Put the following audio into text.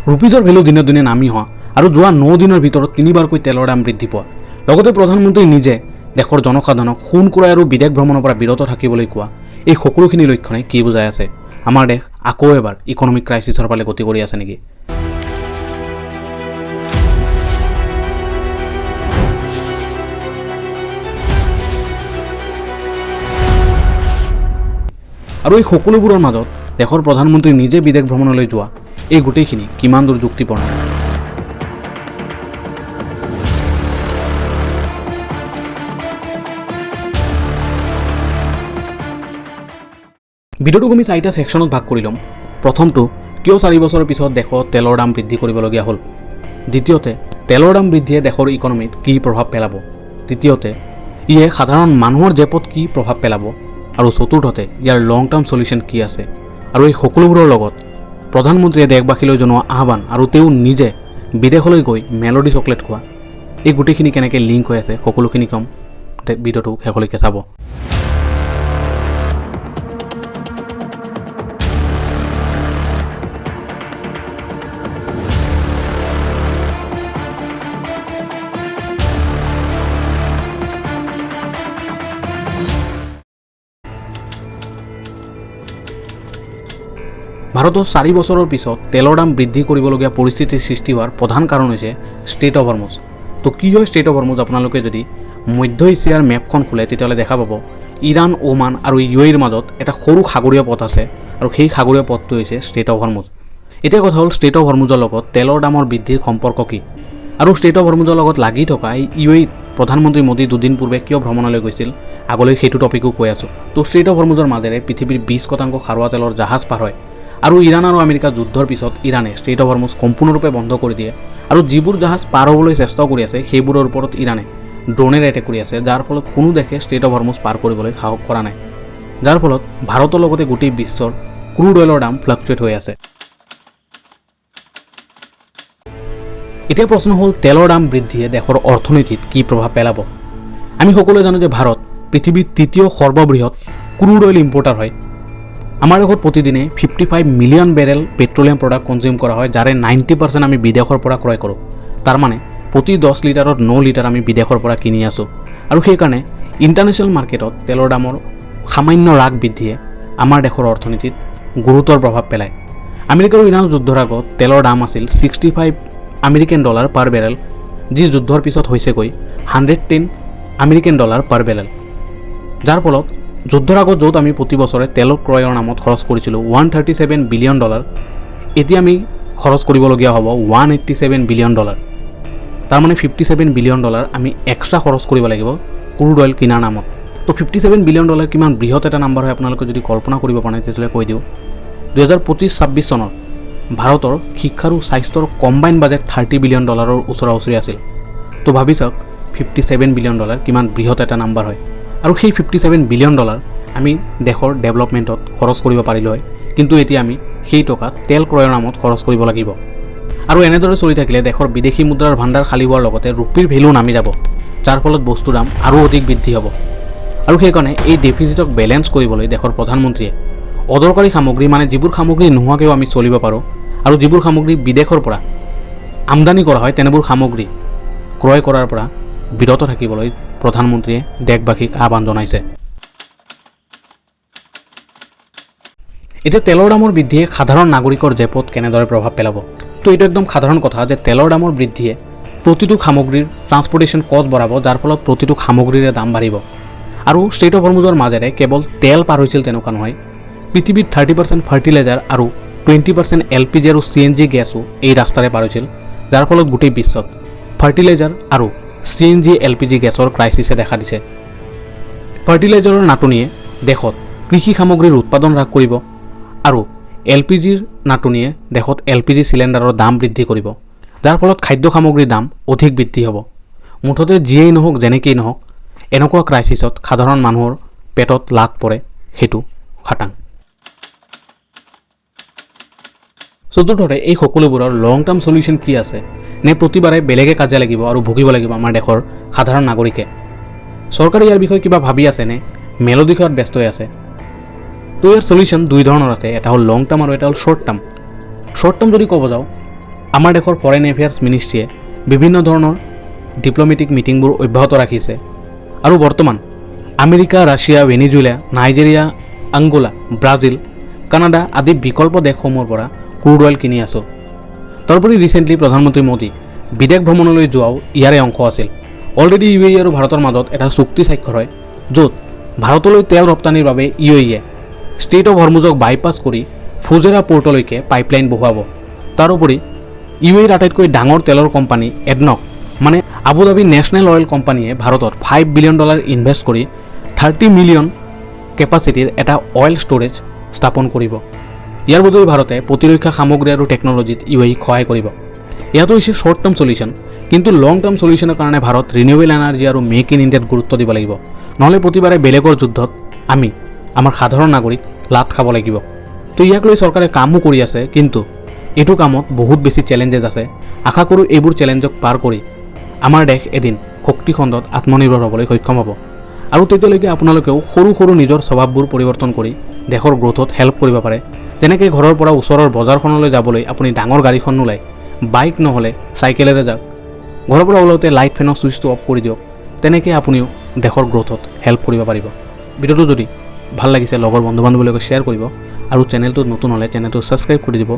ৰুপিজৰ value দিনে দিনে নামি হোৱা আৰু যোৱা 9 দিনৰ ভিতৰত 3বাৰকৈ তেলৰ দাম বৃদ্ধি পোৱা লগতে প্ৰধানমন্ত্ৰী নিজে দেশৰ জনসাধাৰণক সোণ ক্ৰয় আৰু বিদেশ ভ্ৰমণৰ পৰা বিৰত থাকিবলৈ কোৱা এই সকলোখিনি লক্ষণে কি বুজাই আছে আমাৰ দেশ আকৌ এবাৰ ইকনমিক ক্ৰাইচিছৰ ফালে গতি কৰি আছে নেকি আৰু এই সকলোবোৰৰ মাজত দেশৰ প্ৰধানমন্ত্ৰী নিজে বিদেশ ভ্ৰমণলৈ যোৱা এই গোটেইখিনি কিমান দূৰ যুক্তিপূৰ্ণ ভিডিঅ'টো আমি 4টা সেকশনত ভাগ কৰি ল'ম প্ৰথমটো কিয় 4 বছৰৰ পিছত দেশত তেলৰ দাম বৃদ্ধি কৰিবলগীয়া হ'ল দ্বিতীয়তে তেলৰ দাম বৃদ্ধিয়ে দেশৰ ইকনমিত কি প্ৰভাৱ পেলাব তৃতীয়তে ইয়ে সাধাৰণ মানুহৰ জেপত কি প্ৰভাৱ পেলাব আৰু চতুৰ্থতে ইয়াৰ লং টাৰ্ম সলিউশন কি আছে আৰু এই সকলোবোৰৰ লগত প্ৰধানমন্ত্ৰীয়ে দেশবাসীলৈ জনোৱা আহ্বান আৰু তেওঁ নিজে বিদেশলৈ গৈ মেলোডি চকলেট খোৱা এই গোটেইখিনি কেনেকৈ লিংক হৈ আছে সকলোখিনি কম ভিডিঅ'টো শেষলৈকে চাব ভাৰতৰ 4 বছৰৰ পিছত তেলৰ দাম বৃদ্ধি কৰিবলগীয়া পৰিস্থিতিৰ সৃষ্টি হোৱাৰ প্ৰধান কাৰণ হৈছে ষ্টেট অফ হৰমুজ তো কি হয় ষ্টেট অফ হৰমুজ আপোনালোকে যদি মধ্য এছিয়াৰ মেপখন খোলে তেতিয়াহ'লে দেখা পাব ইৰাণ ওমান আৰু ইউএইৰ মাজত এটা সৰু সাগৰীয় পথ আছে আৰু সেই সাগৰীয় পথটো হৈছে ষ্টেট অফ হৰমুজ এতিয়া কথা হ'ল ষ্টেট অফ হৰমুজৰ লগত তেলৰ দামৰ বৃদ্ধিৰ সম্পৰ্ক কি আৰু ষ্টেট অফ হৰমুজৰ লগত লাগি থকা এই ইউএইত প্ৰধানমন্ত্ৰী মোদী দুদিন পূৰ্বে কিয় ভ্ৰমণলৈ গৈছিল আগলৈ সেইটো টপিকো কৈ আছোঁ তো ষ্টেট অফ হৰমুজৰ মাজেৰে পৃথিৱীৰ 20% খাৰুৱা তেলৰ জাহাজ পাৰ হয় আৰু ইৰাণ আৰু আমেৰিকা যুদ্ধৰ পিছত ইৰাণে ষ্ট্ৰেট অফ হৰমুজ সম্পূৰ্ণৰূপে বন্ধ কৰি দিয়ে আৰু যিবোৰ জাহাজ পাৰ হ'বলৈ চেষ্টা কৰি আছে সেইবোৰৰ ওপৰত ইৰাণে ড্ৰোনেৰে এটেক কৰি আছে যাৰ ফলত কোনো দেশে ষ্ট্ৰেট অফ হৰমুজ পাৰ কৰিবলৈ সাহস কৰা নাই যাৰ ফলত ভাৰতৰ লগতে গোটেই বিশ্বৰ ক্ৰুড অইলৰ দাম ফ্লাকচুৱেট হৈ আছে এতিয়া প্ৰশ্ন হ'ল তেলৰ দাম বৃদ্ধিয়ে দেশৰ অৰ্থনীতিত কি প্ৰভাৱ পেলাব আমি সকলোৱে জানো যে ভাৰত পৃথিৱীৰ তৃতীয় সৰ্ববৃহৎ ক্ৰুড অইল ইম্পৰ্টাৰ হয় আমাৰ দেশত প্ৰতিদিনে 55 million barrel petroleum product consume কৰা হয় যাৰে 90% আমি বিদেশৰ পৰা ক্ৰয় কৰোঁ তাৰ মানে প্ৰতি 10 লিটাৰত 9 লিটাৰ আমি বিদেশৰ পৰা কিনি আছোঁ আৰু সেইকাৰণে ইণ্টাৰনেশ্যনেল মাৰ্কেটত তেলৰ দামৰ সামান্য হ্ৰাস বৃদ্ধিয়ে আমাৰ দেশৰ অৰ্থনীতিত গুৰুতৰ প্ৰভাৱ পেলায় আমেৰিকা আৰু ইৰাণৰ যুদ্ধৰ আগত তেলৰ দাম আছিল $65 আমেৰিকান পাৰ বেৰেল যি যুদ্ধৰ পিছত হৈছেগৈ $110 আমেৰিকান পাৰ বেৰেল যাৰ ফলত যুদ্ধৰ আগত য'ত আমি প্ৰতি বছৰে তেল ক্ৰয়ৰ নামত খৰচ কৰিছিলোঁ $137 বিলিয়ন এতিয়া আমি খৰচ কৰিবলগীয়া হ'ব $187 বিলিয়ন তাৰ মানে $57 বিলিয়ন আমি এক্সট্ৰা খৰচ কৰিব লাগিব ক্ৰুড অইল কিনাৰ নামত তো $57 বিলিয়ন কিমান বৃহৎ এটা নাম্বাৰ হয় আপোনালোকে যদি কল্পনা কৰিব পাৰে তেতিয়াহ'লে কৈ দিওঁ 2025-26 চনত ভাৰতৰ শিক্ষা আৰু স্বাস্থ্যৰ কম্বাইন বাজেট $30 বিলিয়ন ওচৰা ওচৰি আছিল তো ভাবি চাওক $57 বিলিয়ন কিমান বৃহৎ এটা নাম্বাৰ হয় আৰু সেই $57 বিলিয়ন আমি দেশৰ ডেভেলপমেণ্টত খৰচ কৰিব পাৰিলোঁ হয় কিন্তু এতিয়া আমি সেই টকা তেল ক্ৰয়ৰ নামত খৰচ কৰিব লাগিব আৰু এনেদৰে চলি থাকিলে দেশৰ বিদেশী মুদ্ৰাৰ ভাণ্ডাৰ খালী হোৱাৰ লগতে ৰুপিৰ ভেলু নামি যাব যাৰ ফলত বস্তুৰ দাম আৰু অধিক বৃদ্ধি হ'ব আৰু সেইকাৰণে এই ডেফিচিটক বেলেন্স কৰিবলৈ দেশৰ প্ৰধানমন্ত্ৰীয়ে অদৰকাৰী সামগ্ৰী মানে যিবোৰ সামগ্ৰী নোহোৱাকৈও আমি চলিব পাৰোঁ আৰু যিবোৰ সামগ্ৰী বিদেশৰ পৰা আমদানি কৰা হয় তেনেবোৰ সামগ্ৰী ক্ৰয় কৰাৰ পৰা বিৰত থাকিবলৈ প্ৰধানমন্ত্ৰীয়ে দেশবাসীক আহ্বান জনাইছে এতিয়া তেলৰ দামৰ বৃদ্ধিয়ে সাধাৰণ নাগৰিকৰ জেপত কেনেদৰে প্ৰভাৱ পেলাব তো এইটো একদম সাধাৰণ কথা যে তেলৰ দামৰ বৃদ্ধিয়ে প্ৰতিটো সামগ্ৰীৰ ট্ৰান্সপৰ্টেশ্যন কষ্ট বঢ়াব যাৰ ফলত প্ৰতিটো সামগ্ৰীৰে দাম বাঢ়িব আৰু ষ্টেট অফ হৰমুজৰ মাজেৰে কেৱল তেল পাৰ হৈছিল তেনেকুৱা নহয় পৃথিৱীত 30% ফাৰ্টিলাইজাৰ আৰু 20% LPG আৰু CNG গেছো এই ৰাস্তাৰে পাৰ হৈছিল যাৰ ফলত গোটেই বিশ্বত ফাৰ্টিলাইজাৰ আৰু CNG LPG গেছৰ ক্ৰাইচিছে দেখা দিছে ফাৰ্টিলাইজাৰৰ নাটনিয়ে দেশত কৃষি সামগ্ৰীৰ উৎপাদন হ্ৰাস কৰিব আৰু LPGৰ নাটনিয়ে দেশত LPG চিলিণ্ডাৰৰ দাম বৃদ্ধি কৰিব যাৰ ফলত খাদ্য সামগ্ৰীৰ দাম অধিক বৃদ্ধি হ'ব মুঠতে যিয়েই নহওক যেনেকেই নহওক এনেকুৱা ক্ৰাইচিছত সাধাৰণ মানুহৰ পেটত লাগ পৰে সেইটো খাটাং চতুৰ্থতে এই সকলোবোৰৰ লং টাৰ্ম সলিউশন কি আছে নে প্ৰতিবাৰে বেলেগে কাজে লাগিব আৰু ভুগিব লাগিব আমাৰ দেশৰ সাধাৰণ নাগৰিকে চৰকাৰে ইয়াৰ বিষয়ে কিবা ভাবি আছে নে মেলোডি খোৱাত ব্যস্ত হৈ আছে তো ইয়াৰ সলিউশন দুই ধৰণৰ আছে এটা হ'ল লং টাৰ্ম আৰু এটা হ'ল শৰ্ট টাৰ্ম যদি ক'ব যাওঁ আমাৰ দেশৰ ফৰেন এফেয়াৰ্ছ মিনিষ্ট্ৰীয়ে বিভিন্ন ধৰণৰ ডিপ্ল'মেটিক মিটিংবোৰ অব্যাহত ৰাখিছে আৰু বৰ্তমান America, Russia, Venezuela, Nigeria, Angola, Brazil, Canada আদি বিকল্প দেশসমূহৰ পৰা ক্ৰুড অইল কিনি আছোঁ। তাৰোপৰি ৰিচেণ্টলি প্ৰধানমন্ত্ৰী মোদী বিদেশ ভ্ৰমণলৈ যোৱাও ইয়াৰে অংশ আছিল। অলৰেডি UAE আৰু ভাৰতৰ মাজত এটা চুক্তি স্বাক্ষৰ হয়, য'ত ভাৰতলৈ তেল ৰপ্তানিৰ বাবে UAE ষ্ট্ৰেইট অৱ হৰমুজক বাইপাছ কৰি ফুজেৰা পৰ্টলৈকে পাইপলাইন বহুৱাব। তাৰোপৰি UAEৰ আটাইতকৈ ডাঙৰ তেলৰ কোম্পানী এডনক মানে আবুধাবি নেশ্যনেল অইল কোম্পানীয়ে ভাৰতত $5 বিলিয়ন ইনভেষ্ট কৰি 30 মিলিয়ন কেপাচিটিৰ এটা অইল ষ্ট'ৰেজ স্থাপন কৰিব। ইয়াৰ বদলি ভাৰতে প্ৰতিৰক্ষা সামগ্ৰী আৰু টেকন'লজিত UAEক সহায় কৰিব। ইয়াতো হৈছে শ্বৰ্ট টাৰ্ম চলিউশ্যন, কিন্তু লং টাৰ্ম চলিউশ্যনৰ কাৰণে ভাৰত ৰিনিউৱেবল এনাৰ্জি আৰু মেক ইন ইণ্ডিয়াত গুৰুত্ব দিব লাগিব। নহ'লে প্ৰতিবাৰে বেলেগৰ যুদ্ধত আমি আমাৰ সাধাৰণ নাগৰিক লাট খাব লাগিব। তো ইয়াক লৈ চৰকাৰে কামো কৰি আছে, কিন্তু এইটো কামত বহুত বেছি চেলেঞ্জেছ আছে। আশা কৰোঁ এইবোৰ চেলেঞ্জক পাৰ কৰি আমাৰ দেশ এদিন শক্তি খণ্ডত আত্মনিৰ্ভৰ হ'বলৈ সক্ষম হ'ব। আৰু তেতিয়ালৈকে আপোনালোকেও সৰু সৰু নিজৰ স্বভাৱবোৰ পৰিৱৰ্তন কৰি দেশৰ গ্ৰোথত হেল্প কৰিব পাৰে। যেনেকৈ ঘৰৰ পৰা ওচৰৰ বজাৰখনলৈ যাবলৈ আপুনি ডাঙৰ গাড়ীখন নোলায়, বাইক নহ'লে চাইকেলেৰে যাওক, ঘৰৰ পৰা ওলাওঁতে লাইট ফেনৰ ছুইচটো অফ কৰি দিয়ক। তেনেকৈ আপুনিও দেশৰ গ্ৰোথত হেল্প কৰিব পাৰিব। ভিডিঅ'টো যদি ভাল লাগিছে লগৰ বন্ধু বান্ধৱীৰ লগত শ্বেয়াৰ কৰিব আৰু চেনেলটোত নতুন হ'লে চেনেলটো ছাবস্ক্ৰাইব কৰি দিব।